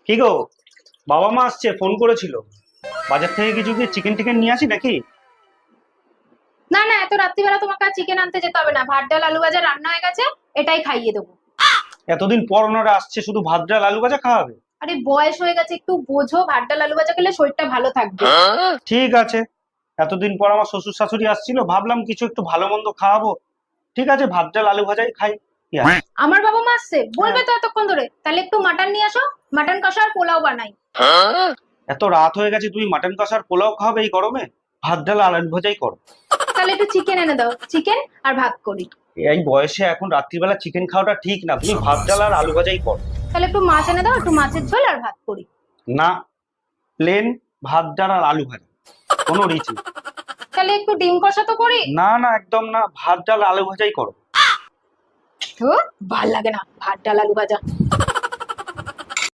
কি গো, বাবা মা আসছে, ফোন করেছিল। বাজার থেকে কিছু কি চিকেন টিকেন নিয়ে আসি নাকি? না না, এত রাত্রিবেলা তোমাকে আর চিকেন আনতে যেতে হবে না। ভাত ডাল আলু ভাজা রান্না হয়ে গেছে, এটাই খাইয়ে দেবো। এতদিন পর ওনারা আসছে, শুধু ভাত ডাল আলু ভাজা খাওয়াবে? আরে বয়স হয়ে গেছে, একটু বোঝো। ভাত ডাল আলু ভাজা খেলে শরীরটা ভালো থাকবে। ঠিক আছে। এতদিন পর আমার শ্বশুর শাশুড়ি আসছিল, ভাবলাম কিছু একটু ভালো মন্দ খাওয়াবো। ঠিক আছে, ভাত ডাল আলু ভাজাই খাই। কি আছে? আমার বাবা মা আসছে বলবে তো এতক্ষণ ধরে, তাহলে একটু মাটন নিয়ে আসো। মাটন কষা আর পোলাও বানাই। এত রাত হয়ে গেছে, তুমি মাটন কষার পোলাও খাওয়াবে এই গরমে? ভাত ডাল আলু ভাজাই করো। তাহলে একটু চিকেন এনে দাও, চিকেন আর ভাত করি। এই বয়সে এখন রাত্রিবেলা চিকেন খাওয়াটা ঠিক না, তুমি ভাত ডাল আর আলু ভাজাই করো। তাহলে একটু মাছ এনে দাও, একটু মাছের ঝোল আর ভাত করি। না, প্লেন ভাত ডাল আর আলু ভাজা, কোনো রিচ নেই। তাহলে একটু ডিম কষা তো করি। না না, একদম না, ভাত ডাল আলু ভাজাই করো। তো ভাল লাগে না ভাত ডাল আলু ভাজা।